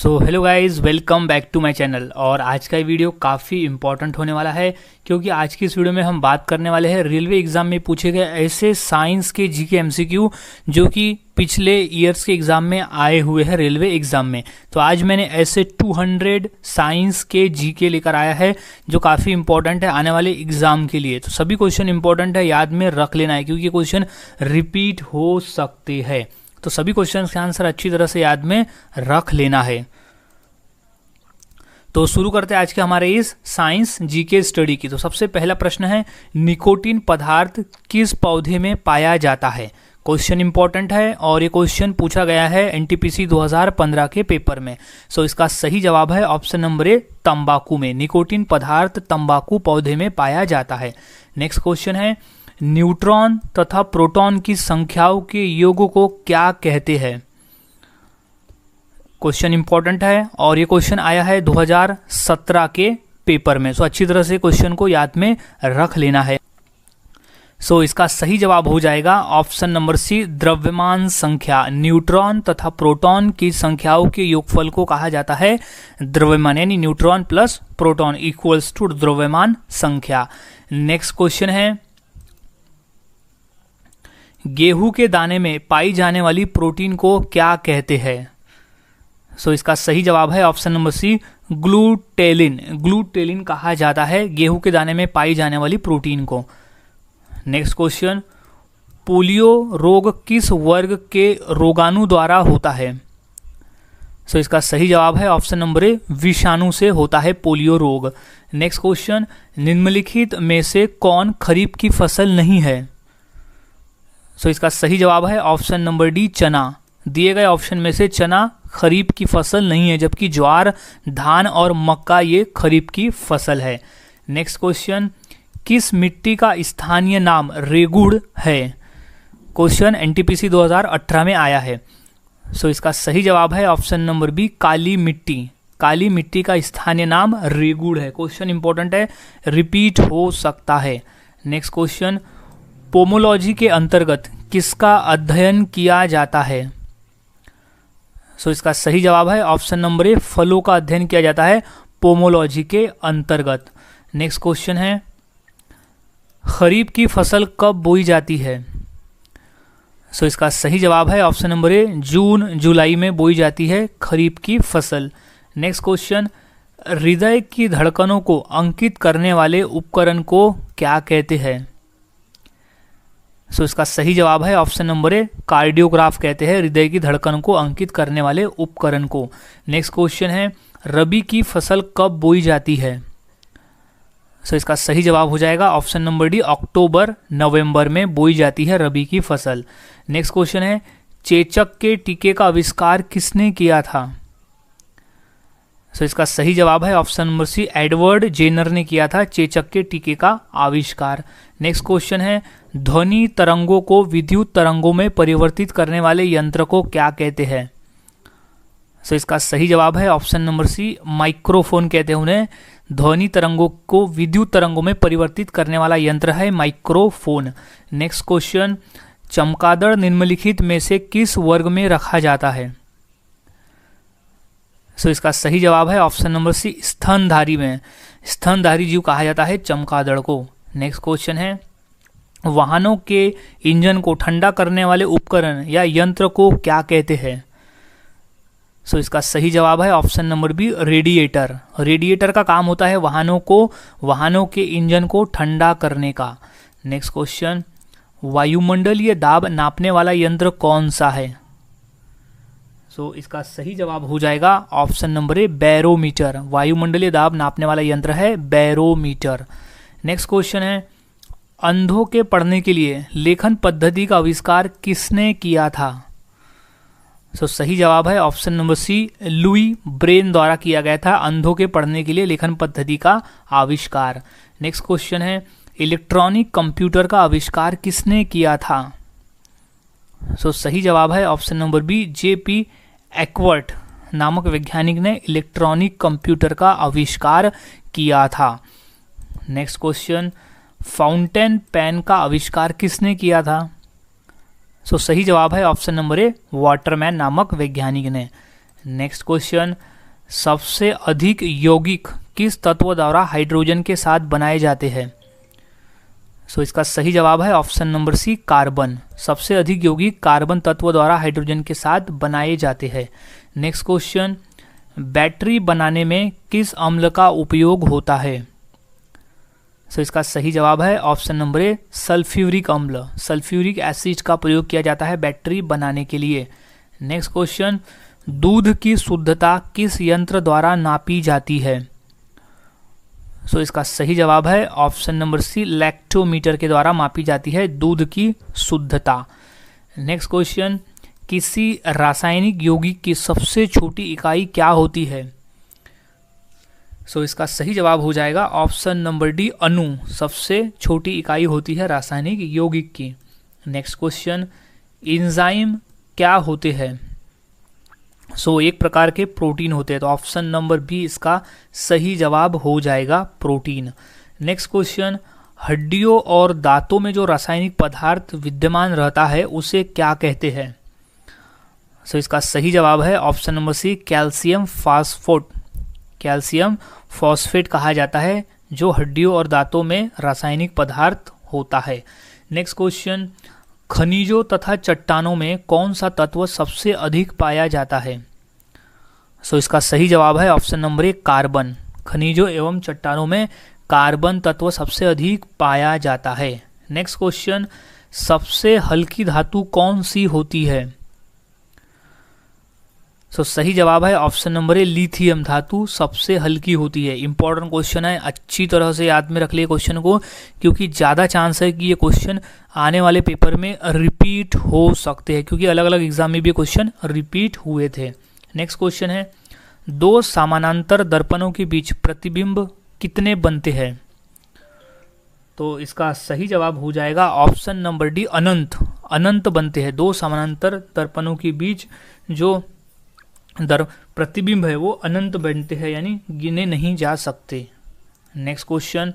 So hello guys, welcome back to my channel. और आज का वीडियो काफ़ी इंपॉर्टेंट होने वाला है क्योंकि आज की इस वीडियो में हम बात करने वाले हैं रेलवे एग्जाम में पूछे गए ऐसे साइंस के जीके एमसीक्यू जो कि पिछले ईयर्स के एग्जाम में आए हुए हैं रेलवे एग्जाम में। तो आज मैंने ऐसे 200 साइंस के जीके लेकर आया है जो काफ़ी इंपॉर्टेंट है आने वाले एग्जाम के लिए। तो सभी क्वेश्चन इंपॉर्टेंट है, याद में रख लेना है क्योंकि ये क्वेश्चन रिपीट हो सकते हैं। तो सभी क्वेश्चन के आंसर अच्छी तरह से याद में रख लेना है। तो शुरू करते हैं आज के हमारे इस साइंस जीके स्टडी की। तो सबसे पहला प्रश्न है, निकोटीन पदार्थ किस पौधे में पाया जाता है? क्वेश्चन इंपॉर्टेंट है और ये क्वेश्चन पूछा गया है एनटीपीसी 2015 के पेपर में। सो इसका सही जवाब है ऑप्शन नंबर ए, तंबाकू में। निकोटीन पदार्थ तंबाकू पौधे में पाया जाता है। नेक्स्ट क्वेश्चन है, न्यूट्रॉन तथा प्रोटॉन की संख्याओं के योग को क्या कहते हैं? क्वेश्चन इंपॉर्टेंट है और ये क्वेश्चन आया है 2017 के पेपर में। सो अच्छी तरह से क्वेश्चन को याद में रख लेना है। सो इसका सही जवाब हो जाएगा ऑप्शन नंबर सी, द्रव्यमान संख्या। न्यूट्रॉन तथा प्रोटॉन की संख्याओं के योगफल को कहा जाता है द्रव्यमान, यानी neutron plus proton equals to द्रव्यमान संख्या। नेक्स्ट क्वेश्चन है, गेहूं के दाने में पाई जाने वाली प्रोटीन को क्या कहते हैं? सो इसका सही जवाब है ऑप्शन नंबर सी, ग्लूटेलिन। ग्लूटेलिन कहा जाता है गेहूं के दाने में पाई जाने वाली प्रोटीन को। नेक्स्ट क्वेश्चन, पोलियो रोग किस वर्ग के रोगाणु द्वारा होता है? सो इसका सही जवाब है ऑप्शन नंबर ए, विषाणु से होता है पोलियो रोग। नेक्स्ट क्वेश्चन, निम्नलिखित में से कौन खरीफ की फसल नहीं है? सो इसका सही जवाब है ऑप्शन नंबर डी, चना। दिए गए ऑप्शन में से चना खरीफ की फसल नहीं है, जबकि ज्वार, धान और मक्का ये खरीफ की फसल है। नेक्स्ट क्वेश्चन, किस मिट्टी का स्थानीय नाम रेगुड़ है? क्वेश्चन एनटीपीसी 2018 में आया है। सो इसका सही जवाब है ऑप्शन नंबर बी, काली मिट्टी। काली मिट्टी का स्थानीय नाम रेगुड़ है। क्वेश्चन इंपॉर्टेंट है, रिपीट हो सकता है। नेक्स्ट क्वेश्चन, पोमोलॉजी के अंतर्गत किसका अध्ययन किया जाता है? सो इसका सही जवाब है ऑप्शन नंबर ए, फलों का अध्ययन किया जाता है पोमोलॉजी के अंतर्गत। नेक्स्ट क्वेश्चन है, खरीफ की फसल कब बोई जाती है? सो इसका सही जवाब है ऑप्शन नंबर ए, जून जुलाई में बोई जाती है खरीफ की फसल। नेक्स्ट क्वेश्चन, हृदय की धड़कनों को अंकित करने वाले उपकरण को क्या कहते हैं? सो इसका सही जवाब है ऑप्शन नंबर ए, कार्डियोग्राफ कहते हैं हृदय की धड़कन को अंकित करने वाले उपकरण को। नेक्स्ट क्वेश्चन है, रबी की फसल कब बोई जाती है? सो इसका सही जवाब हो जाएगा ऑप्शन नंबर डी, अक्टूबर नवंबर में बोई जाती है रबी की फसल। नेक्स्ट क्वेश्चन है, चेचक के टीके का आविष्कार किसने किया था? सो इसका सही जवाब है option number C, Edward Jenner ने किया था चेचक के टीके का आविष्कार। नेक्स्ट क्वेश्चन है, ध्वनि तरंगों को विद्युत तरंगों में परिवर्तित करने वाले यंत्र को क्या कहते हैं? सो इसका सही जवाब है ऑप्शन नंबर सी, माइक्रोफोन कहते हैं उन्हें। ध्वनि तरंगों को विद्युत तरंगों में परिवर्तित करने वाला यंत्र है माइक्रोफोन। नेक्स्ट क्वेश्चन, चमगादड़ निम्नलिखित में से किस वर्ग में रखा जाता है? सो इसका सही जवाब है ऑप्शन नंबर सी, स्तनधारी में। स्तनधारी जीव कहा जाता है चमगादड़ को। नेक्स्ट क्वेश्चन है, वाहनों के इंजन को ठंडा करने वाले उपकरण या यंत्र को क्या कहते हैं? सो इसका सही जवाब है option number B, radiator. Radiator का काम होता है वाहनों के इंजन को ठंडा करने का। नेक्स्ट क्वेश्चन, वायुमंडलीय दाब नापने वाला यंत्र कौन सा है? सो इसका सही जवाब हो जाएगा ऑप्शन नंबर ए, बैरोमीटर। वायुमंडलीय दाब नापने वाला यंत्र है बैरोमीटर। नेक्स्ट क्वेश्चन है, अंधों के पढ़ने के लिए लेखन पद्धति का आविष्कार किसने किया था? सो सही जवाब है option number C, Louis Braille द्वारा किया गया था अंधों के पढ़ने के लिए लेखन पद्धति का आविष्कार। नेक्स्ट क्वेश्चन है, इलेक्ट्रॉनिक कंप्यूटर का आविष्कार किसने किया था? सो सही जवाब है ऑप्शन नंबर बी, जेपी एक्वर्ट नामक वैज्ञानिक ने इलेक्ट्रॉनिक कंप्यूटर का आविष्कार किया था। नेक्स्ट क्वेश्चन, फाउंटेन पेन का आविष्कार किसने किया था? सो सही जवाब है ऑप्शन नंबर ए, वाटरमैन नामक वैज्ञानिक ने। नेक्स्ट क्वेश्चन, सबसे अधिक यौगिक किस तत्व द्वारा हाइड्रोजन के साथ बनाए जाते हैं? सो इसका सही जवाब है ऑप्शन नंबर सी, कार्बन। सबसे अधिक यौगिक कार्बन तत्व द्वारा हाइड्रोजन के साथ बनाए जाते हैं। नेक्स्ट क्वेश्चन, बैटरी बनाने में किस अम्ल का उपयोग होता है? सो इसका सही जवाब है ऑप्शन नंबर ए, सल्फ्यूरिक अम्ल। सल्फ्यूरिक एसिड का प्रयोग किया जाता है बैटरी बनाने के लिए। नेक्स्ट क्वेश्चन, दूध की शुद्धता किस यंत्र द्वारा नापी जाती है? सो इसका सही जवाब है ऑप्शन नंबर सी, लैक्टोमीटर के द्वारा मापी जाती है दूध की शुद्धता। नेक्स्ट क्वेश्चन, किसी रासायनिक यौगिक की सबसे छोटी इकाई क्या होती है? सो इसका सही जवाब हो जाएगा ऑप्शन नंबर डी, अणु। सबसे छोटी इकाई होती है रासायनिक यौगिक की। नेक्स्ट क्वेश्चन, एंजाइम क्या होते हैं? सो एक प्रकार के प्रोटीन होते हैं, तो ऑप्शन नंबर बी इसका सही जवाब हो जाएगा, प्रोटीन। नेक्स्ट क्वेश्चन, हड्डियों और दांतों में जो रासायनिक पदार्थ विद्यमान रहता है उसे क्या कहते हैं? सो इसका सही जवाब है option number C, calcium phosphate. Calcium phosphate कहा जाता है जो हड्डियों और दांतों में रासायनिक पदार्थ होता है। नेक्स्ट क्वेश्चन, खनिजों तथा चट्टानों में कौन सा तत्व सबसे अधिक पाया जाता है? सो इसका सही जवाब है ऑप्शन नंबर ए, कार्बन। खनिजों एवं चट्टानों में कार्बन तत्व सबसे अधिक पाया जाता है। नेक्स्ट क्वेश्चन, सबसे हल्की धातु कौन सी होती है? सो सही जवाब है ऑप्शन नंबर ए, लिथियम धातु सबसे हल्की होती है। इंपॉर्टेंट क्वेश्चन है, अच्छी तरह से याद में रख लिए क्वेश्चन को, क्योंकि ज़्यादा चांस है कि ये क्वेश्चन आने वाले पेपर में रिपीट हो सकते हैं, क्योंकि अलग अलग एग्जाम में भी क्वेश्चन रिपीट हुए थे। नेक्स्ट क्वेश्चन है, दो समानांतर दर्पणों के बीच प्रतिबिंब कितने बनते हैं? तो इसका सही जवाब हो जाएगा ऑप्शन नंबर डी, अनंत। अनंत बनते हैं। दो समानांतर दर्पणों के बीच जो प्रतिबिंब है वो अनंत बनते हैं, यानी गिने नहीं जा सकते। नेक्स्ट क्वेश्चन,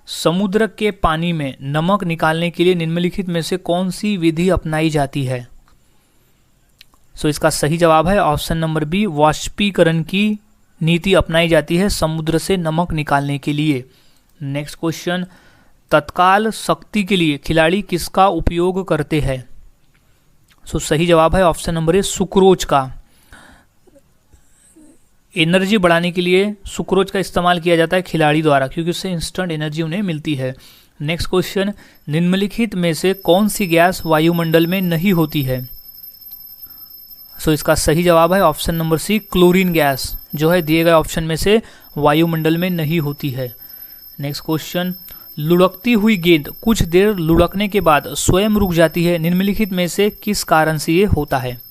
समुद्र के पानी में नमक निकालने के लिए निम्नलिखित में से कौन सी विधि अपनाई जाती है? सो इसका सही जवाब है ऑप्शन नंबर बी, वाष्पीकरण की नीति अपनाई जाती है समुद्र से नमक निकालने के लिए। नेक्स्ट क्वेश्चन, तत्काल शक्ति के लिए खिलाड़ी किसका उपयोग करते हैं? सो सही जवाब है ऑप्शन नंबर ए, सुक्रोज का। एनर्जी बढ़ाने के लिए सुक्रोज का इस्तेमाल किया जाता है खिलाड़ी द्वारा, क्योंकि उससे इंस्टेंट एनर्जी उन्हें मिलती है। नेक्स्ट क्वेश्चन, निम्नलिखित में से कौन सी गैस वायुमंडल में नहीं होती है? सो इसका सही जवाब है option number C, chlorine gas जो है दिए गए ऑप्शन में से वायुमंडल में नहीं होती है। नेक्स्ट क्वेश्चन, लुढ़कती हुई गेंद कुछ देर लुढ़कने के बाद स्वयं रुक जाती है, निम्नलिखित में से किस कारण से ये होता है?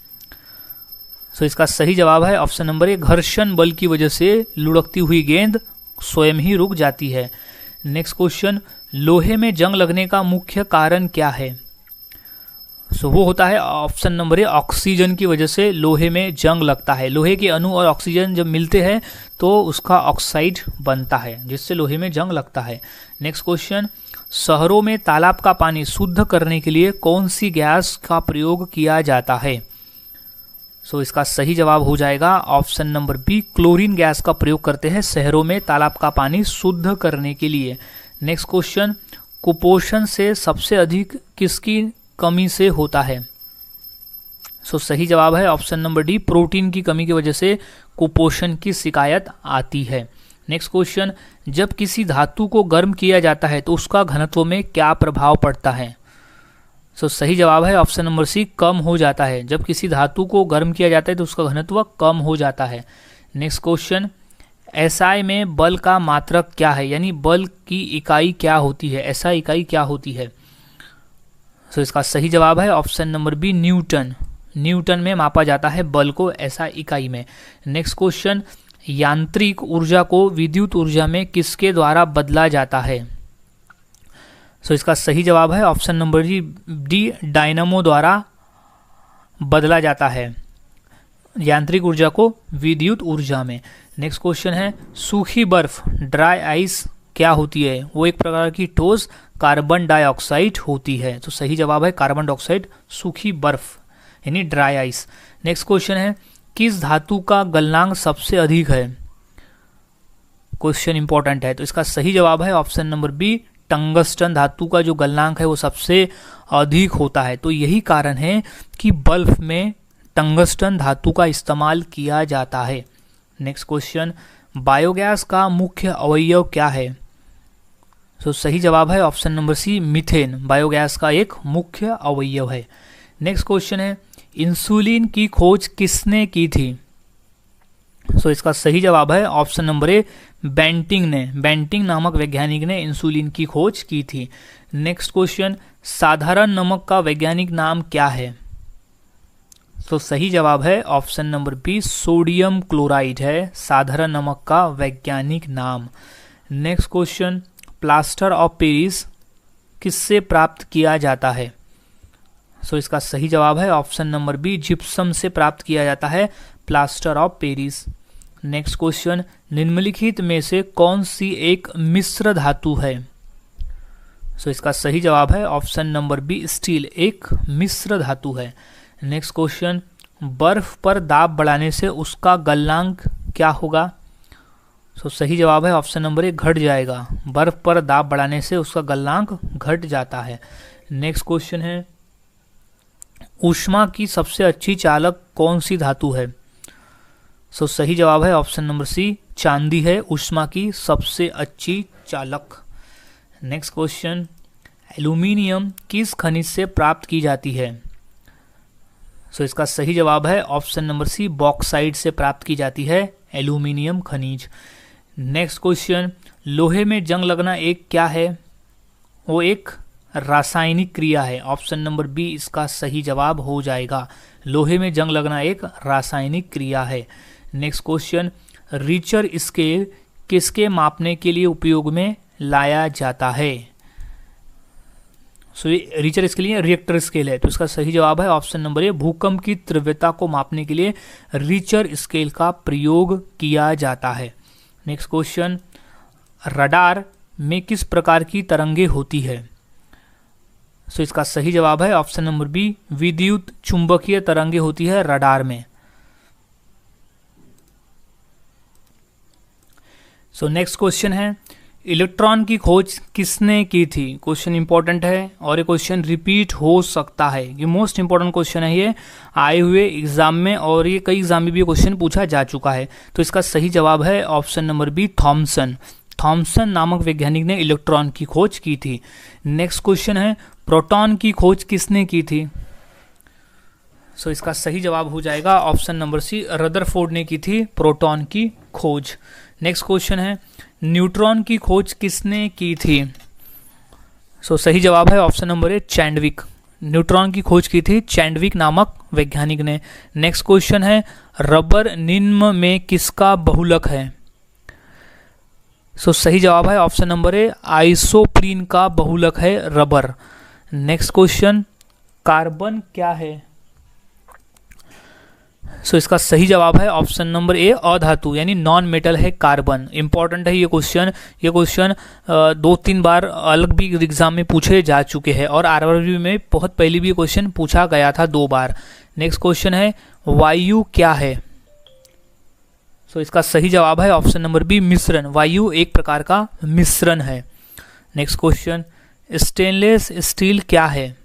सो इसका सही जवाब है ऑप्शन नंबर ए, घर्षण बल की वजह से लुढ़कती हुई गेंद स्वयं ही रुक जाती है। नेक्स्ट क्वेश्चन, लोहे में जंग लगने का मुख्य कारण क्या है? सो वो होता है ऑप्शन नंबर ए, ऑक्सीजन की वजह से लोहे में जंग लगता है। लोहे के अणु और ऑक्सीजन जब मिलते हैं तो उसका ऑक्साइड बनता है, जिससे लोहे में जंग लगता है। नेक्स्ट क्वेश्चन, शहरों में तालाब का पानी शुद्ध करने के लिए कौन सी गैस का प्रयोग किया जाता है? सो इसका सही जवाब हो जाएगा option number B, chlorine gas का प्रयोग करते हैं शहरों में तालाब का पानी शुद्ध करने के लिए। नेक्स्ट क्वेश्चन, कुपोषण से सबसे अधिक किसकी कमी से होता है? सो सही जवाब है ऑप्शन नंबर डी, प्रोटीन की कमी की वजह से कुपोषण की शिकायत आती है। नेक्स्ट क्वेश्चन, जब किसी धातु को गर्म किया जाता है तो उसका घनत्व में क्या प्रभाव पड़ता है? सो सही जवाब है ऑप्शन नंबर सी, कम हो जाता है। जब किसी धातु को गर्म किया जाता है तो उसका घनत्व कम हो जाता है। नेक्स्ट क्वेश्चन, एसआई में बल का मात्रक क्या है, यानी बल की इकाई क्या होती है? एसआई इकाई क्या होती है? सो इसका सही जवाब है option number B, newton. Newton में मापा जाता है बल को एसआई इकाई में। नेक्स्ट क्वेश्चन, यांत्रिक ऊर्जा को विद्युत ऊर्जा में किसके द्वारा बदला जाता है? सो इसका सही जवाब है ऑप्शन नंबर डी, डायनामो द्वारा बदला जाता है यांत्रिक ऊर्जा को विद्युत ऊर्जा में। नेक्स्ट क्वेश्चन है, सूखी बर्फ ड्राई आइस क्या होती है? वो एक प्रकार की ठोस कार्बन डाइऑक्साइड होती है। तो सही जवाब है कार्बन डाइऑक्साइड, सूखी बर्फ यानी ड्राई आइस। नेक्स्ट क्वेश्चन है, किस धातु का गलनांक सबसे अधिक है? क्वेश्चन इंपॉर्टेंट है। तो इसका सही जवाब है ऑप्शन नंबर बी, टंगस्टन धातु का जो गलनांक है वो सबसे अधिक होता है। तो यही कारण है कि बल्ब में टंगस्टन धातु का इस्तेमाल किया जाता है। नेक्स्ट क्वेश्चन, बायोगैस का मुख्य अवयव क्या है? तो सही जवाब है option number C, methane biogas का एक मुख्य अवयव है। नेक्स्ट क्वेश्चन है, इंसुलिन की खोज किसने की थी? सो इसका सही जवाब है ऑप्शन नंबर ए, बेंटिंग ने। बेंटिंग नामक वैज्ञानिक ने इंसुलिन की खोज की थी। नेक्स्ट क्वेश्चन, साधारण नमक का वैज्ञानिक नाम क्या है? तो सही जवाब है option number B, sodium chloride है साधारण नमक का वैज्ञानिक नाम। Next question, plaster of Paris किससे प्राप्त किया जाता है? सो इसका सही जवाब है ऑप्शन नंबर बी, जिप्सम से प्राप्त किया जाता है plaster of Paris. Next question, निम्नलिखित में से कौन सी एक मिश्र धातु है? सो इसका सही जवाब है ऑप्शन नंबर बी, स्टील एक मिश्र धातु है। नेक्स्ट क्वेश्चन, बर्फ पर दाब बढ़ाने से उसका गलनांक क्या होगा? सो सही जवाब है ऑप्शन नंबर ए, घट जाएगा। बर्फ पर दाब बढ़ाने से उसका गलनांक घट जाता है। नेक्स्ट क्वेश्चन है, ऊष्मा की सबसे अच्छी चालक कौन सी धातु है? सो सही जवाब है ऑप्शन नंबर सी, चांदी है ऊष्मा की सबसे अच्छी चालक। नेक्स्ट क्वेश्चन, एल्यूमिनियम किस खनिज से प्राप्त की जाती है? सो इसका सही जवाब है ऑप्शन नंबर सी, बॉक्साइट से प्राप्त की जाती है एल्यूमिनियम खनिज। नेक्स्ट क्वेश्चन, लोहे में जंग लगना एक क्या है? वो एक रासायनिक क्रिया है। ऑप्शन नंबर बी इसका सही जवाब हो जाएगा। लोहे में जंग लगना एक रासायनिक क्रिया है। नेक्स्ट क्वेश्चन, रिचर स्केल किसके मापने के लिए उपयोग में लाया जाता है? सो ये रिचर स्केल या रिएक्टर स्केल है। तो इसका सही जवाब है ऑप्शन नंबर ए, भूकंप की तीव्रता को मापने के लिए रिचर स्केल का प्रयोग किया जाता है। नेक्स्ट क्वेश्चन, रडार में किस प्रकार की तरंगे होती है? सो इसका सही जवाब है ऑप्शन नंबर बी, विद्युत चुंबकीय तरंगे होती है रडार में। सो नेक्स्ट क्वेश्चन है, इलेक्ट्रॉन की खोज किसने की थी? क्वेश्चन इंपॉर्टेंट है और ये क्वेश्चन रिपीट हो सकता है। ये मोस्ट इंपॉर्टेंट क्वेश्चन है ये आए हुए एग्जाम में, और ये कई एग्जाम में भी ये क्वेश्चन पूछा जा चुका है। तो इसका सही जवाब है option number B, Thomson. Thomson नामक वैज्ञानिक ने इलेक्ट्रॉन की खोज की थी। नेक्स्ट क्वेश्चन है, प्रोटॉन की खोज किसने की थी? सो इसका सही जवाब हो जाएगा ऑप्शन नंबर सी, रदरफोर्ड ने की थी प्रोटॉन की खोज। नेक्स्ट क्वेश्चन है, न्यूट्रॉन की खोज किसने की थी? सो सही जवाब है ऑप्शन नंबर ए, चैंडविक। न्यूट्रॉन की खोज की थी चैंडविक नामक वैज्ञानिक ने। नेक्स्ट क्वेश्चन है, रबर निम्न में किसका बहुलक है? सो सही जवाब है ऑप्शन नंबर ए, आइसोप्रीन का बहुलक है रबर। नेक्स्ट क्वेश्चन, कार्बन क्या है? सो इसका सही जवाब है ऑप्शन नंबर ए, अधातु यानी नॉन मेटल है कार्बन। इंपॉर्टेंट है ये क्वेश्चन। ये क्वेश्चन 2-3 बार अलग भी एग्जाम में पूछे जा चुके हैं और आरआरबी में बहुत पहले भी क्वेश्चन पूछा गया था 2 बार। नेक्स्ट क्वेश्चन है, वायु क्या है? सो इसका सही जवाब है ऑप्शन नंबर बी, मिश्रण। वायु एक प्रकार का मिश्रण है। नेक्स्ट क्वेश्चन, स्टेनलेस स्टील क्या है?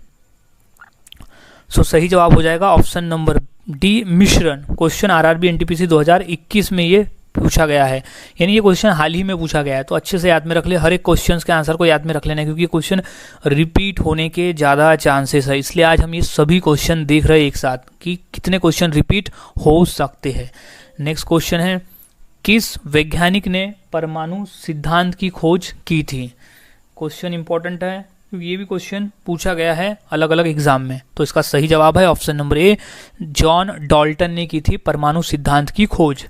सो सही जवाब हो जाएगा ऑप्शन नंबर डी, मिश्रण। क्वेश्चन आरआरबी एनटीपीसी 2021 में ये पूछा गया है, यानी ये क्वेश्चन हाल ही में पूछा गया है। तो अच्छे से याद में रख ले, हर एक क्वेश्चन के आंसर को याद में रख लेना, क्योंकि क्वेश्चन रिपीट होने के ज़्यादा चांसेस है। इसलिए आज हम ये सभी क्वेश्चन देख रहे हैं एक साथ कि कितने क्वेश्चन रिपीट हो सकते हैं। नेक्स्ट क्वेश्चन है, किस वैज्ञानिक ने परमाणु सिद्धांत की खोज की थी? क्वेश्चन इंपॉर्टेंट है, ये भी क्वेश्चन पूछा गया है अलग अलग एग्जाम में। तो इसका सही जवाब है option number A, John Dalton ने की थी परमाणु सिद्धांत की खोज।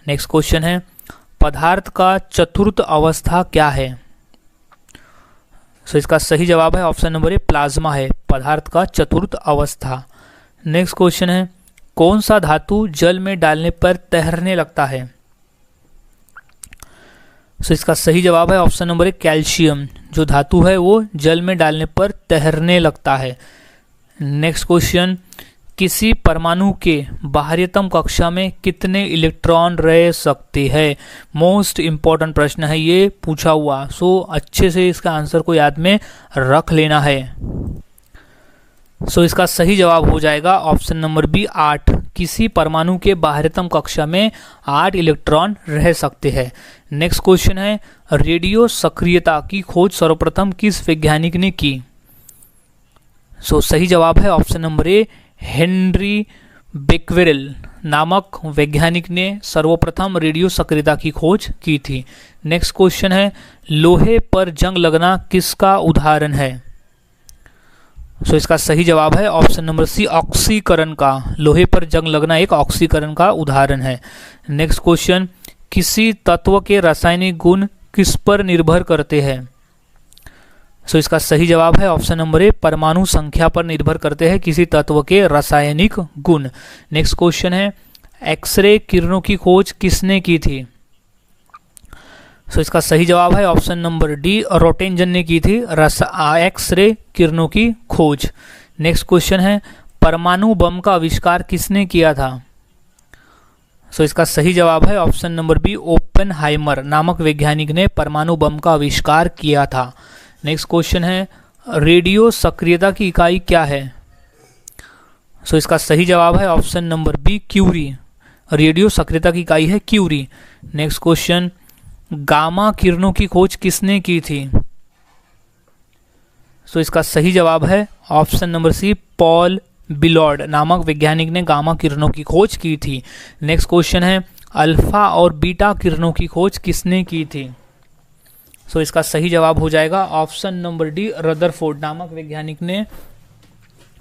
नेक्स्ट क्वेश्चन है, पदार्थ का चतुर्थ अवस्था क्या है? सो इसका सही जवाब है ऑप्शन नंबर ए, प्लाज्मा है पदार्थ का चतुर्थ अवस्था। नेक्स्ट क्वेश्चन है, कौन सा धातु जल में डालने पर तैरने लगता है? सो इसका सही जवाब है ऑप्शन नंबर ए, कैल्शियम। जो धातु है वो जल में डालने पर तैरने लगता है। नेक्स्ट क्वेश्चन, किसी परमाणु के बाह्यतम कक्षा में कितने इलेक्ट्रॉन रह सकते हैं? मोस्ट इंपॉर्टेंट प्रश्न है ये पूछा हुआ, सो अच्छे से इसका आंसर को याद में रख लेना है। सो इसका सही जवाब हो जाएगा ऑप्शन नंबर बी 8। किसी परमाणु के बाह्यतम कक्षा में 8 इलेक्ट्रॉन रह सकते हैं। नेक्स्ट क्वेश्चन है, रेडियो सक्रियता की खोज सर्वप्रथम किस वैज्ञानिक ने की? सो सही जवाब है ऑप्शन नंबर ए, हेनरी बेक्वेरेल नामक वैज्ञानिक ने सर्वप्रथम रेडियो सक्रियता की खोज की थी। नेक्स्ट क्वेश्चन है, लोहे पर जंग लगना किसका उदाहरण है? सो इसका सही जवाब है ऑप्शन नंबर सी, ऑक्सीकरण का। लोहे पर जंग लगना एक ऑक्सीकरण का उदाहरण है। नेक्स्ट क्वेश्चन, किसी तत्व के रासायनिक गुण किस पर निर्भर करते हैं? सो इसका सही जवाब है ऑप्शन नंबर ए, परमाणु संख्या पर निर्भर करते हैं किसी तत्व के रासायनिक गुण। नेक्स्ट क्वेश्चन है, एक्सरे किरणों की खोज किसने की थी? सो इसका सही जवाब है ऑप्शन नंबर डी, रोटेंजन ने की थी एक्सरे किरणों की खोज। नेक्स्ट क्वेश्चन है, परमाणु बम का आविष्कार किसने किया था? सो इसका सही जवाब है ऑप्शन नंबर बी, ओपेनहाइमर नामक वैज्ञानिक ने परमाणु बम का आविष्कार किया था। नेक्स्ट क्वेश्चन है, रेडियो सक्रियता की इकाई क्या है? सो इसका सही जवाब है option number B, curie. Radio सक्रियता की इकाई है क्यूरी। नेक्स्ट क्वेश्चन, गामा किरणों की खोज किसने की थी? सो इसका सही जवाब है ऑप्शन नंबर सी, पॉल बिलॉर्ड नामक वैज्ञानिक ने गामा किरणों की खोज की थी। नेक्स्ट क्वेश्चन है, अल्फा और बीटा किरणों की खोज किसने की थी? सो इसका सही जवाब हो जाएगा ऑप्शन नंबर डी, रदरफोर्ड नामक वैज्ञानिक ने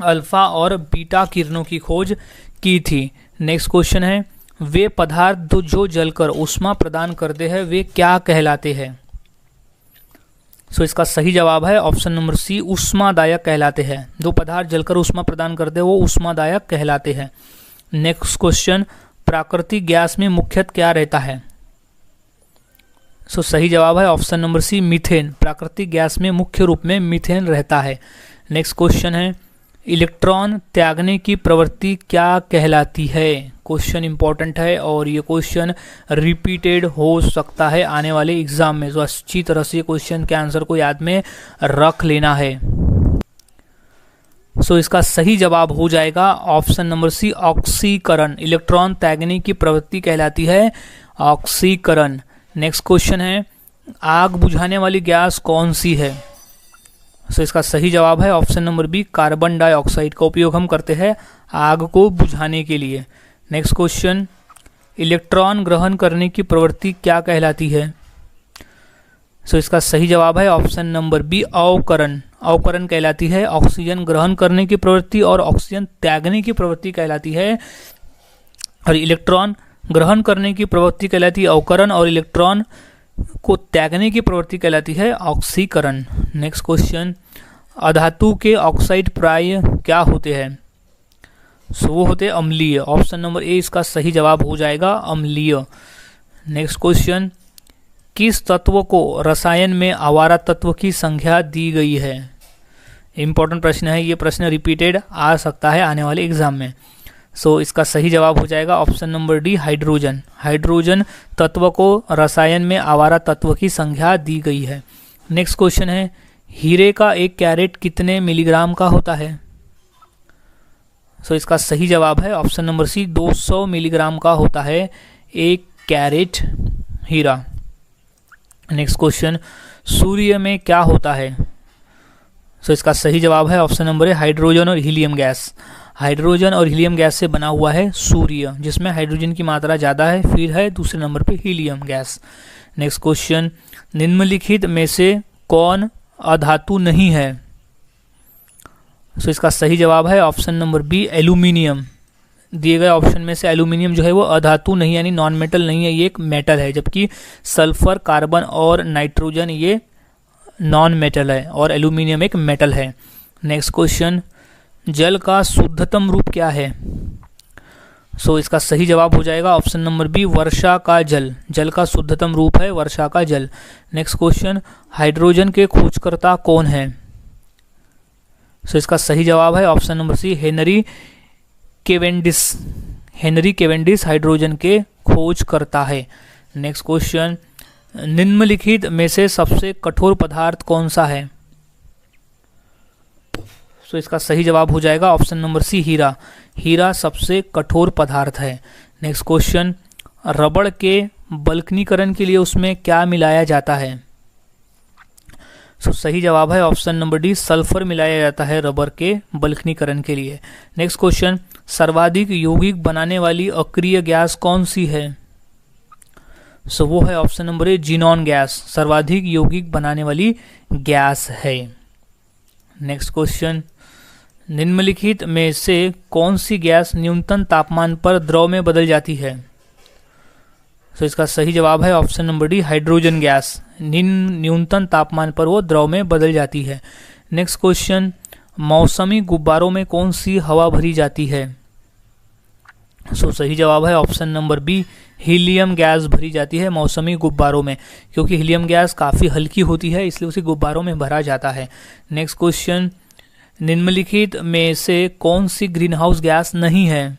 अल्फा और बीटा किरणों की खोज की थी। नेक्स्ट क्वेश्चन है, वे पदार्थ जो जलकर ऊष्मा प्रदान करते हैं वे क्या कहलाते हैं? सो इसका सही जवाब है ऑप्शन नंबर सी, ऊष्मादायक कहलाते हैं। जो पदार्थ जलकर ऊष्मा प्रदान करते हैं वो ऊष्मादायक कहलाते हैं। नेक्स्ट क्वेश्चन, प्राकृतिक गैस में मुख्यतः क्या रहता है? सो सही जवाब है ऑप्शन नंबर सी, मीथेन। प्राकृतिक गैस में मुख्य रूप में मीथेन रहता है। नेक्स्ट क्वेश्चन है, इलेक्ट्रॉन त्यागने की प्रवृत्ति क्या कहलाती है? क्वेश्चन इंपॉर्टेंट है और ये क्वेश्चन रिपीटेड हो सकता है आने वाले एग्जाम में, तो अच्छी तरह से क्वेश्चन के आंसर को याद में रख लेना है। सो इसका सही जवाब हो जाएगा ऑप्शन नंबर सी, ऑक्सीकरण। इलेक्ट्रॉन त्यागने की प्रवृत्ति कहलाती है ऑक्सीकरण। नेक्स्ट क्वेश्चन है, आग बुझाने वाली गैस कौन सी है? सो इसका सही जवाब है option number B, carbon dioxide का उपयोग हम करते हैं आग को बुझाने के लिए। नेक्स्ट क्वेश्चन, इलेक्ट्रॉन ग्रहण करने की प्रवृत्ति क्या कहलाती है? सो इसका सही जवाब है ऑप्शन नंबर बी, अवकरण। अवकरण कहलाती है ऑक्सीजन ग्रहण करने की प्रवृत्ति और ऑक्सीजन त्यागने की प्रवृत्ति कहलाती है, और इलेक्ट्रॉन ग्रहण करने की प्रवृत्ति कहलाती है अवकरण और इलेक्ट्रॉन को त्यागने की प्रवृत्ति कहलाती है ऑक्सीकरण। नेक्स्ट क्वेश्चन, अधातु के ऑक्साइड प्राय क्या होते हैं? सो वो होते हैं अम्लीय। ऑप्शन नंबर ए इसका सही जवाब हो जाएगा, अम्लीय। नेक्स्ट क्वेश्चन, किस तत्व को रसायन में आवारा तत्व की संख्या दी गई है? इंपॉर्टेंट प्रश्न है, ये प्रश्न रिपीटेड आ सकता है आने वाले एग्जाम में। सो इसका सही जवाब हो जाएगा option number D, hydrogen. Hydrogen तत्व को रसायन में आवारा तत्व की संख्या दी गई है। नेक्स्ट क्वेश्चन है, हीरे का एक कैरेट कितने मिलीग्राम का होता है? सो इसका सही जवाब है ऑप्शन नंबर सी, 200 मिलीग्राम का होता है एक कैरेट हीरा। नेक्स्ट क्वेश्चन, सूर्य में क्या होता है? सो इसका सही जवाब है ऑप्शन नंबर ए, हाइड्रोजन और हीलियम गैस। हाइड्रोजन और हीलियम गैस से बना हुआ है सूर्य, जिसमें हाइड्रोजन की मात्रा ज़्यादा है, फिर है दूसरे नंबर पे हीलियम गैस। नेक्स्ट क्वेश्चन, निम्नलिखित में से कौन अधातु नहीं है? सो इसका सही जवाब है ऑप्शन नंबर बी, एल्यूमिनियम। दिए गए ऑप्शन में से एल्यूमिनियम जो है वो अधातु नहीं यानी नॉन मेटल नहीं है, ये एक मेटल है, जबकि सल्फर, कार्बन और नाइट्रोजन ये नॉन मेटल है और एल्यूमिनियम एक मेटल है। नेक्स्ट क्वेश्चन, जल का शुद्धतम रूप क्या है? सो इसका सही जवाब हो जाएगा ऑप्शन नंबर बी, वर्षा का जल। जल का शुद्धतम रूप है वर्षा का जल। नेक्स्ट क्वेश्चन, हाइड्रोजन के खोजकर्ता कौन है? सो इसका सही जवाब है option number C, Henry Cavendish, Henry Cavendish hydrogen के खोज करता है। नेक्स्ट क्वेश्चन, निम्नलिखित में से सबसे कठोर पदार्थ कौन सा है? तो इसका सही जवाब हो जाएगा ऑप्शन नंबर सी, हीरा। हीरा सबसे कठोर पदार्थ है। नेक्स्ट क्वेश्चन, रबड़ के बल्कनीकरण के लिए उसमें क्या मिलाया जाता है? तो सही जवाब है ऑप्शन नंबर डी, सल्फर मिलाया जाता है रबर के बल्कनीकरण के लिए। नेक्स्ट क्वेश्चन, सर्वाधिक यौगिक बनाने वाली अक्रिय गैस कौन सी है? सो वो है option number A, xenon gas, सर्वाधिक यौगिक बनाने वाली गैस है। नेक्स्ट क्वेश्चन, निम्नलिखित में से कौन सी गैस न्यूनतम तापमान पर द्रव में बदल जाती है? तो इसका सही जवाब है option number D, hydrogen gas, न्यूनतम तापमान पर वो द्रव में बदल जाती है। नेक्स्ट क्वेश्चन, मौसमी गुब्बारों में कौन सी हवा भरी जाती है? सो सही जवाब है option number B, helium gas भरी जाती है मौसमी गुब्बारों में, क्योंकि हीलियम गैस काफ़ी हल्की होती है, इसलिए उसे गुब्बारों में भरा जाता है। नेक्स्ट क्वेश्चन, निम्नलिखित में से कौन सी ग्रीन हाउस गैस नहीं है?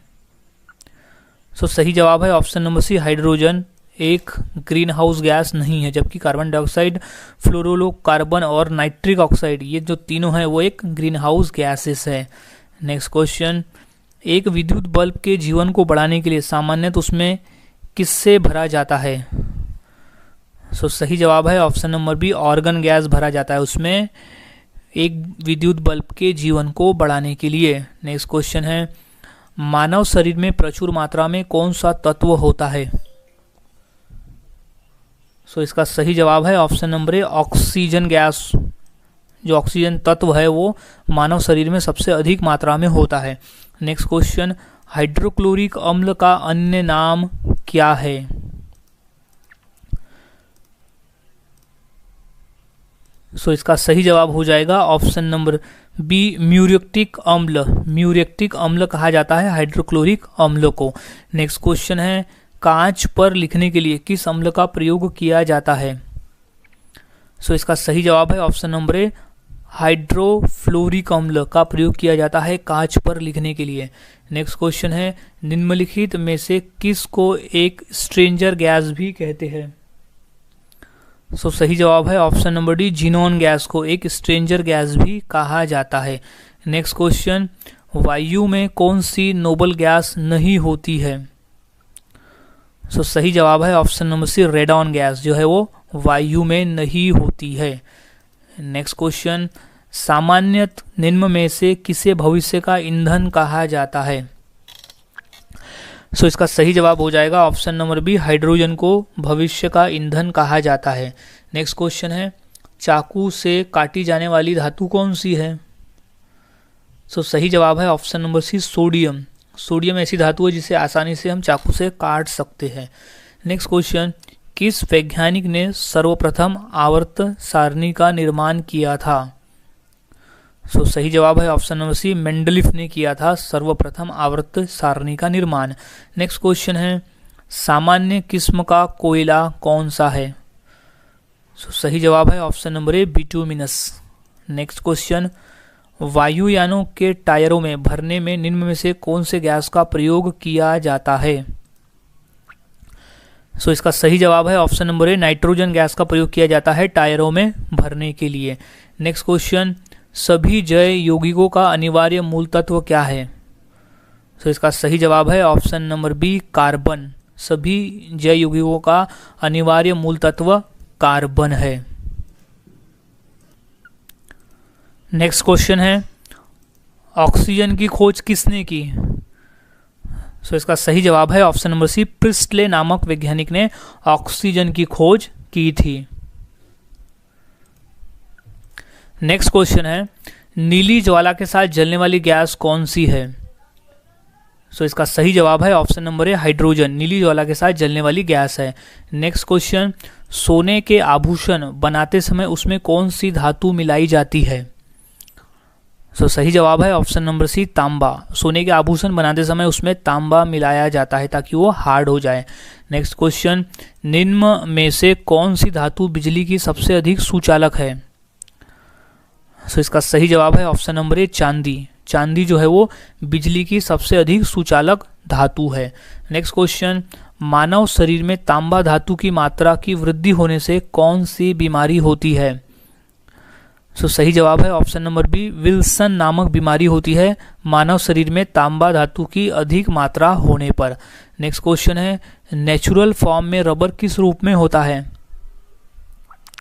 सो सही जवाब है ऑप्शन नंबर सी, हाइड्रोजन एक ग्रीन हाउस गैस नहीं है, जबकि कार्बन डाइऑक्साइड, फ्लोरोकार्बन और नाइट्रिक ऑक्साइड, ये जो तीनों हैं वो एक ग्रीन हाउस गैसेस है। नेक्स्ट क्वेश्चन, एक विद्युत बल्ब के जीवन को बढ़ाने के लिए सामान्यतः उसमें किससे भरा जाता है? सो सही जवाब है option number B, argon gas भरा जाता है उसमें एक विद्युत बल्ब के जीवन को बढ़ाने के लिए। नेक्स्ट क्वेश्चन है, मानव शरीर में प्रचुर मात्रा में कौन सा तत्व होता है? सो इसका सही जवाब है option number A, oxygen gas, जो ऑक्सीजन तत्व है वो मानव शरीर में सबसे अधिक मात्रा में होता है। नेक्स्ट क्वेश्चन, हाइड्रोक्लोरिक अम्ल का अन्य नाम क्या है? सो इसका सही जवाब हो जाएगा ऑप्शन नंबर बी, म्यूरेक्टिक अम्ल। म्यूरेक्टिक अम्ल कहा जाता है हाइड्रोक्लोरिक अम्ल को। नेक्स्ट क्वेश्चन है, कांच पर लिखने के लिए किस अम्ल का प्रयोग किया जाता है? सो इसका सही जवाब है ऑप्शन नंबर ए, हाइड्रोफ्लोरिक अम्ल का प्रयोग किया जाता है कांच पर लिखने के लिए। नेक्स्ट क्वेश्चन है, निम्नलिखित में से किस को एक स्ट्रेंजर गैस भी कहते हैं? सो सही जवाब है option number D, xenon gas को एक स्ट्रेंजर गैस भी कहा जाता है। नेक्स्ट क्वेश्चन, वायु में कौन सी नोबल गैस नहीं होती है? सो सही जवाब है option number C, radon gas जो है वो वायु में नहीं होती है। नेक्स्ट क्वेश्चन, सामान्यतः निम्न में से किसे भविष्य का ईंधन कहा जाता है? सो इसका सही जवाब हो जाएगा ऑप्शन नंबर बी, हाइड्रोजन को भविष्य का ईंधन कहा जाता है। नेक्स्ट क्वेश्चन है, चाकू से काटी जाने वाली धातु कौन सी है? सो सही जवाब है option number C, sodium. Sodium ऐसी धातु है जिसे आसानी से हम चाकू से काट सकते हैं। नेक्स्ट क्वेश्चन, किस वैज्ञानिक ने सर्वप्रथम आवर्त सारणी का निर्माण किया था? सो सही जवाब है ऑप्शन नंबर सी, मेंडलीफ ने किया था सर्वप्रथम आवर्त सारणी का निर्माण। नेक्स्ट क्वेश्चन है, सामान्य किस्म का कोयला कौन सा है? सो सही जवाब है option number A, bituminous. Next question, वायुयानों के टायरों में भरने में निम्न में से कौन से गैस का प्रयोग किया जाता है? सो इसका सही जवाब है option number A, nitrogen gas का प्रयोग किया जाता है टायरों में भरने के लिए। नेक्स्ट क्वेश्चन, सभी जैव यौगिकों का अनिवार्य मूल तत्व क्या है? सो इसका सही जवाब है ऑप्शन नंबर बी, कार्बन। सभी जैव यौगिकों का अनिवार्य मूल तत्व कार्बन है। नेक्स्ट क्वेश्चन है, ऑक्सीजन की खोज किसने की? सो इसका सही जवाब है ऑप्शन नंबर सी, प्रिस्टले नामक वैज्ञानिक ने ऑक्सीजन की खोज की थी। नेक्स्ट क्वेश्चन है, नीली ज्वाला के साथ जलने वाली गैस कौन सी है? सो इसका सही जवाब है ऑप्शन नंबर ए, हाइड्रोजन। नीली ज्वाला के साथ जलने वाली गैस है। नेक्स्ट क्वेश्चन, सोने के आभूषण बनाते समय उसमें कौन सी धातु मिलाई जाती है? सो सही जवाब है ऑप्शन नंबर सी, तांबा। सोने के आभूषण बनाते समय उसमें तांबा मिलाया जाता है ताकि वो हार्ड हो जाए। नेक्स्ट क्वेश्चन, निम्न में से कौन सी धातु बिजली की सबसे अधिक सुचालक है? सो इसका सही जवाब है ऑप्शन नंबर ए, चांदी। चांदी जो है वो बिजली की सबसे अधिक सुचालक धातु है। नेक्स्ट क्वेश्चन, मानव शरीर में तांबा धातु की मात्रा की वृद्धि होने से कौन सी बीमारी होती है? सही जवाब है ऑप्शन नंबर बी, विल्सन नामक बीमारी होती है मानव शरीर में तांबा धातु की अधिक मात्रा होने पर। नेक्स्ट क्वेश्चन है, नेचुरल फॉर्म में रबर किस रूप में होता है?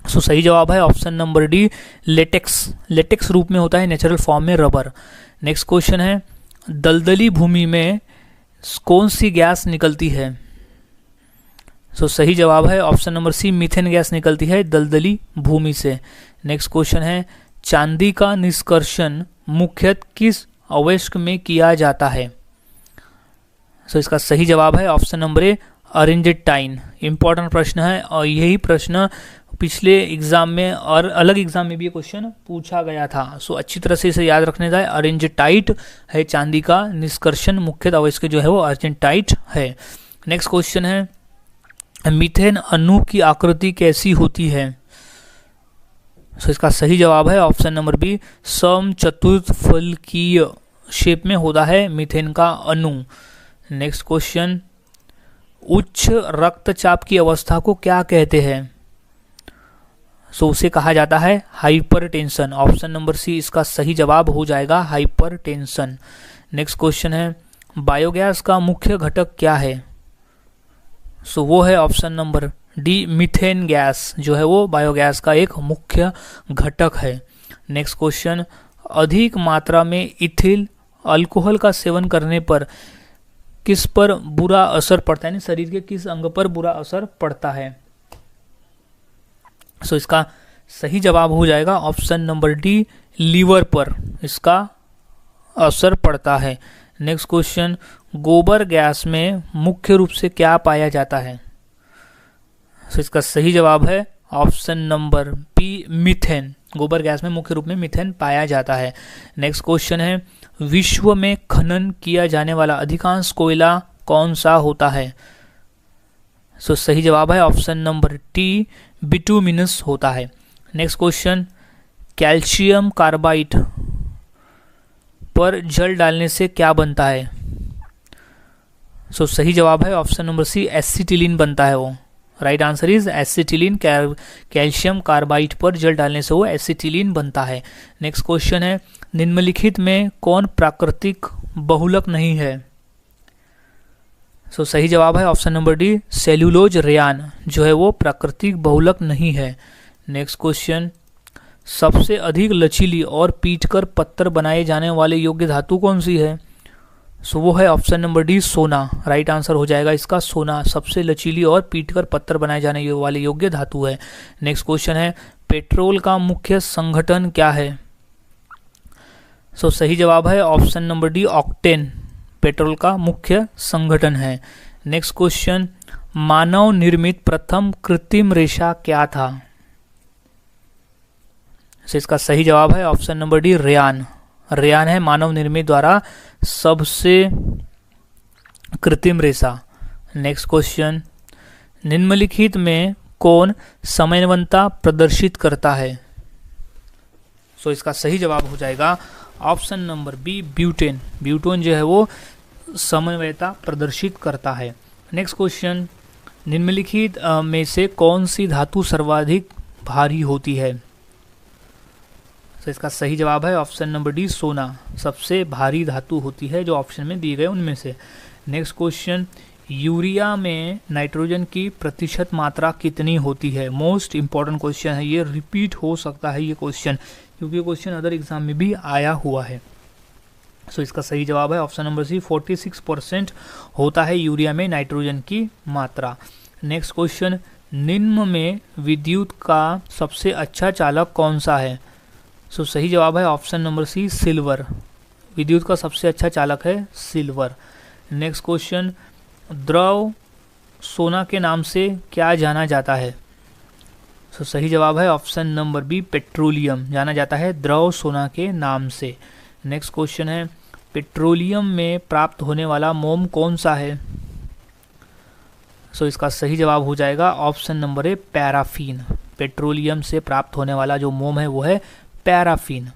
सही जवाब है option number D, latex. Latex रूप में होता है नेचुरल फॉर्म में रबर। नेक्स्ट क्वेश्चन है, दलदली भूमि में कौन सी गैस निकलती है? सही जवाब है option number C, methane gas निकलती है दलदली भूमि से। नेक्स्ट क्वेश्चन है, चांदी का निष्कर्षण मुख्यतः किस अवयस्क में किया जाता है? इसका सही जवाब है option number A, Argentine. Important प्रश्न है और यही प्रश्न पिछले एग्जाम में और अलग एग्जाम में भी ये क्वेश्चन पूछा गया था। अच्छी तरह से इसे याद रखने जाए, अर्जेंटाइट है चांदी का निष्कर्षण मुख्यतः अवयस्क जो है वो अर्जेंटाइट है। नेक्स्ट क्वेश्चन है, मीथेन अणु की आकृति कैसी होती है? इसका सही जवाब है ऑप्शन नंबर बी, समचतुर्थफलकीय शेप में होता है मीथेन का अणु। नेक्स्ट क्वेश्चन, उच्च रक्तचाप की अवस्था को क्या कहते हैं? उसे कहा जाता है हाइपरटेंशन। ऑप्शन नंबर सी इसका सही जवाब हो जाएगा, हाइपरटेंशन। नेक्स्ट क्वेश्चन है, बायोगैस का मुख्य घटक क्या है? वो है option number D, methane gas जो है वो बायोगैस का एक मुख्य घटक है। नेक्स्ट क्वेश्चन, अधिक मात्रा में इथिल अल्कोहल का सेवन करने पर किस पर बुरा असर पड़ता है, शरीर के किस अंग पर बुरा असर पड़ता है? इसका सही जवाब हो जाएगा ऑप्शन नंबर डी, लीवर पर इसका असर पड़ता है। नेक्स्ट क्वेश्चन, गोबर गैस में मुख्य रूप से क्या पाया जाता है? इसका सही जवाब है ऑप्शन नंबर बी, मीथेन। गोबर गैस में मुख्य रूप में मीथेन पाया जाता है। नेक्स्ट क्वेश्चन है, विश्व में खनन किया जाने वाला अधिकांश कोयला कौन सा होता है? सही जवाब है ऑप्शन नंबर टी, बिटुमिनस होता है। नेक्स्ट क्वेश्चन, कैल्शियम कार्बाइड पर जल डालने से क्या बनता है? सही जवाब है ऑप्शन नंबर सी, एसिटिलीन बनता है वो। Right answer is acetylene. Calcium carbide पर जल डालने से वो एसिटिलीन बनता है। नेक्स्ट क्वेश्चन है, निम्नलिखित में कौन प्राकृतिक बहुलक नहीं है? सही जवाब है option number D, cellulose rayon जो है वो प्राकृतिक बहुलक नहीं है। नेक्स्ट क्वेश्चन, सबसे अधिक लचीली और पीटकर पत्थर बनाए जाने वाले योग्य धातु कौन सी है? वो है ऑप्शन नंबर डी, सोना। राइट आंसर हो जाएगा इसका सोना, सबसे लचीली और पीटकर पत्थर बनाए जाने वाले योग्य धातु है। नेक्स्ट क्वेश्चन है, पेट्रोल का मुख्य संगठन क्या है? सही जवाब है option number D, octane petrol का मुख्य संगठन है। नेक्स्ट क्वेश्चन, मानव निर्मित प्रथम कृत्रिम रेशा क्या था? इसका सही जवाब है option number D, rayon. Rayon है मानव निर्मित द्वारा सबसे कृत्रिम रेशा। नेक्स्ट क्वेश्चन, निम्नलिखित में कौन समन्वयता प्रदर्शित करता है? इसका सही जवाब हो जाएगा option number B, butane. Butane जो है वो समन्वयता प्रदर्शित करता है। नेक्स्ट क्वेश्चन, निम्नलिखित में से कौन सी धातु सर्वाधिक भारी होती है? इसका सही जवाब है ऑप्शन नंबर डी, सोना सबसे भारी धातु होती है जो ऑप्शन में दिए गए उनमें से। नेक्स्ट क्वेश्चन, यूरिया में नाइट्रोजन की प्रतिशत मात्रा कितनी होती है? मोस्ट इंपॉर्टेंट क्वेश्चन है ये, रिपीट हो सकता है ये क्वेश्चन क्योंकि ये क्वेश्चन अदर एग्जाम में भी आया हुआ है। इसका सही जवाब है ऑप्शन नंबर सी, 46% होता है यूरिया में नाइट्रोजन की मात्रा। नेक्स्ट क्वेश्चन, निम्न में विद्युत का सबसे अच्छा चालक कौन सा है? सही जवाब है ऑप्शन नंबर सी, सिल्वर। विद्युत का सबसे अच्छा चालक है सिल्वर। नेक्स्ट क्वेश्चन, द्रव सोना के नाम से क्या जाना जाता है? सही जवाब है ऑप्शन नंबर बी, पेट्रोलियम जाना जाता है द्रव सोना के नाम से। नेक्स्ट क्वेश्चन है, पेट्रोलियम में प्राप्त होने वाला मोम कौन सा है? इसका सही जवाब हो जाएगा option number A, paraffin. Petroleum से प्राप्त होने वाला जो मोम है वो है पैराफीन।